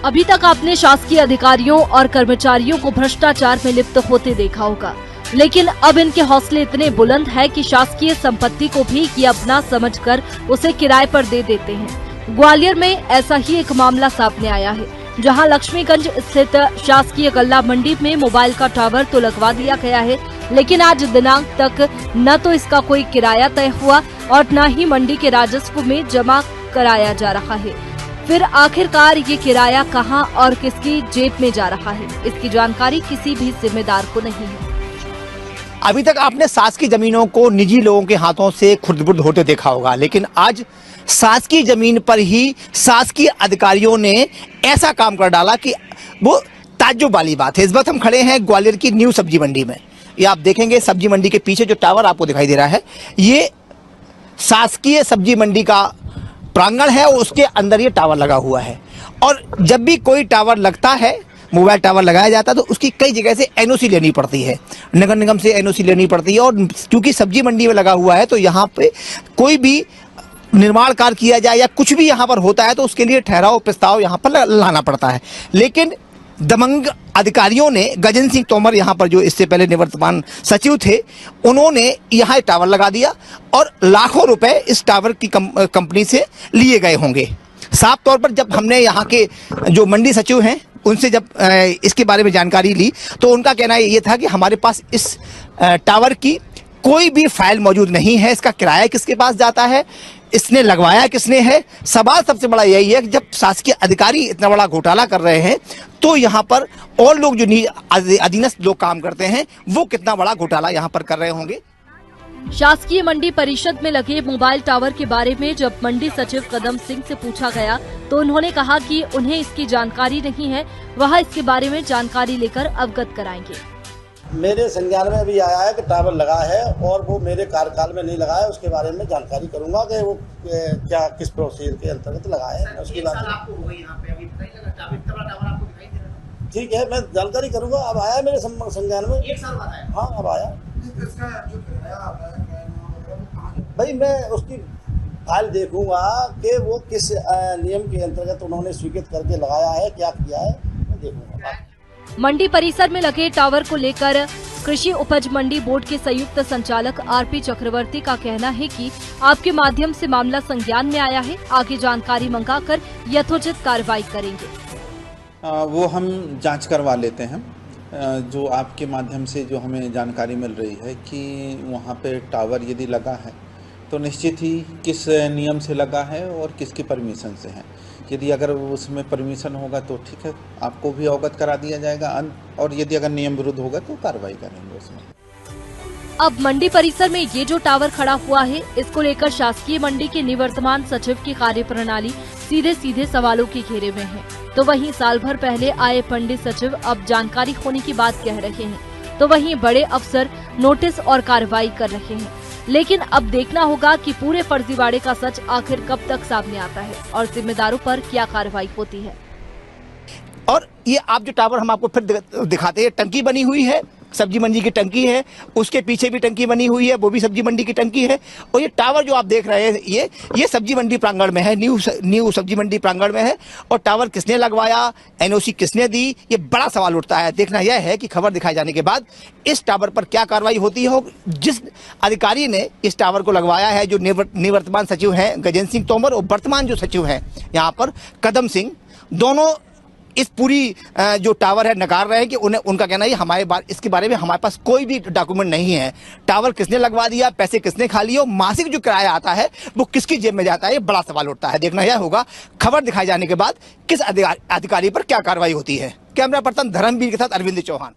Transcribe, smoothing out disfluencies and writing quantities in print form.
अभी तक आपने शासकीय अधिकारियों और कर्मचारियों को भ्रष्टाचार में लिप्त होते देखा होगा, लेकिन अब इनके हौसले इतने बुलंद है कि शासकीय संपत्ति को भी ये अपना समझकर उसे किराए पर दे देते हैं। ग्वालियर में ऐसा ही एक मामला सामने आया है, जहां लक्ष्मीगंज स्थित शासकीय गल्ला मंडी में मोबाइल का टावर तो लगवा दिया गया है, लेकिन आज दिनांक तक न तो इसका कोई किराया तय हुआ और न ही मंडी के राजस्व में जमा कराया जा रहा है। फिर आखिरकार ये किराया कहां और किसकी जेब में जा रहा है, इसकी जानकारी किसी भी जिम्मेदार को नहीं है। अभी तक आपने शासकीय जमीनों को निजी लोगों के हाथों से खुर्द-बुर्द होते देखा होगा, लेकिन आज शासकीय जमीन पर ही शासकीय अधिकारियों ने ऐसा काम कर डाला कि वो ताज्जुब वाली बात है। इस वक्त हम खड़े हैं ग्वालियर की न्यू सब्जी मंडी में। ये आप देखेंगे सब्जी मंडी के पीछे जो टावर आपको दिखाई दे रहा है, ये शासकीय सब्जी मंडी का प्रांगण है, उसके अंदर ये टावर लगा हुआ है। और जब भी कोई टावर लगता है, मोबाइल टावर लगाया जाता है, तो उसकी कई जगह से एनओसी लेनी पड़ती है, नगर निगम से एनओसी लेनी पड़ती है। और क्योंकि सब्जी मंडी में लगा हुआ है तो यहाँ पे कोई भी निर्माण कार्य किया जाए या कुछ भी यहाँ पर होता है तो उसके लिए ठहराव प्रस्ताव यहाँ पर लाना पड़ता है। लेकिन दबंग अधिकारियों ने, गजेंद्र सिंह तोमर यहाँ पर जो इससे पहले निवर्तमान सचिव थे, उन्होंने यहाँ टावर लगा दिया और लाखों रुपए इस टावर की कंपनी से लिए गए होंगे। साफ तौर पर जब हमने यहाँ के जो मंडी सचिव हैं उनसे जब इसके बारे में जानकारी ली तो उनका कहना ये था कि हमारे पास इस टावर की कोई भी फाइल मौजूद नहीं है, इसका किराया किसके पास जाता है, इसने लगवाया किसने है। सवाल सबसे बड़ा यही है कि जब शासकीय अधिकारी इतना बड़ा घोटाला कर रहे हैं तो यहाँ पर और लोग जो अधीनस्थ लोग काम करते हैं वो कितना बड़ा घोटाला यहाँ पर कर रहे होंगे। शासकीय मंडी परिषद में लगे मोबाइल टावर के बारे में जब मंडी सचिव कदम सिंह से पूछा गया तो उन्होंने कहा कि उन्हें इसकी जानकारी नहीं है, वह इसके बारे में जानकारी लेकर अवगत कराएंगे। मेरे संज्ञान में अभी आया है कि टावर लगा है और वो मेरे कार्यकाल में नहीं लगा है, उसके बारे में जानकारी करूंगा कि वो क्या किस प्रोसीजर के अंतर्गत लगा है। उसकी बात ठीक है, मैं जानकारी करूंगा। अब आया मेरे संज्ञान में, 1 साल बाद आया। हाँ, अब आया भाई, मैं उसकी फाइल देखूंगा कि वो किस नियम के अंतर्गत उन्होंने स्वीकृत करके लगाया है, क्या किया है, मैं देखूंगा। मंडी परिसर में लगे टावर को लेकर कृषि उपज मंडी बोर्ड के संयुक्त संचालक आरपी चक्रवर्ती का कहना है कि आपके माध्यम से मामला संज्ञान में आया है, आगे जानकारी मंगाकर यथोचित कार्रवाई करेंगे। वो हम जांच करवा लेते हैं। जो आपके माध्यम से जो हमें जानकारी मिल रही है कि वहाँ पे टावर यदि लगा है तो निश्चित ही किस नियम से लगा है और किसकी परमिशन से है। यदि अगर उसमें परमिशन होगा तो ठीक है, आपको भी अवगत करा दिया जाएगा, और यदि अगर नियम विरुद्ध होगा तो कार्रवाई करेंगे उसमें। अब मंडी परिसर में ये जो टावर खड़ा हुआ है, इसको लेकर शासकीय मंडी के निवर्तमान सचिव की कार्यप्रणाली सीधे सवालों के घेरे में है। तो वहीं साल भर पहले आए पंडित सचिव अब जानकारी होने की बात कह रहे हैं, तो वहीं बड़े अफसर नोटिस और कार्रवाई कर रहे हैं। लेकिन अब देखना होगा कि पूरे फर्जीवाड़े का सच आखिर कब तक सामने आता है और जिम्मेदारों पर क्या कार्रवाई होती है। और ये आप जो टावर हम आपको फिर दिखाते हैं, टंकी बनी हुई है, सब्जी मंडी की टंकी है, उसके पीछे भी टंकी बनी हुई है, वो भी सब्जी मंडी की टंकी है। और ये टावर जो आप देख रहे हैं ये सब्जी मंडी प्रांगण में है, न्यू सब्जी मंडी प्रांगण में है। और टावर किसने लगवाया, एनओसी किसने दी, ये बड़ा सवाल उठता है। देखना यह है कि खबर दिखाए जाने के बाद इस टावर पर क्या कार्रवाई होती है। जिस अधिकारी ने इस टावर को लगवाया है, जो निवर्तमान सचिव हैं गजेंद्र सिंह तोमर, और वर्तमान जो सचिव हैं यहाँ पर कदम सिंह, दोनों इस पूरी जो टावर है नकार रहे हैं कि उनका कहना है इसके बारे में हमारे पास कोई भी डॉक्यूमेंट नहीं है। टावर किसने लगवा दिया, पैसे किसने खा लिए, मासिक जो किराया आता है वो किसकी जेब में जाता है, ये बड़ा सवाल उठता है। देखना यह होगा खबर दिखाए जाने के बाद किस अधिकारी पर क्या कार्रवाई होती है। कैमरा पर्सन धर्मवीर के साथ अरविंद चौहान।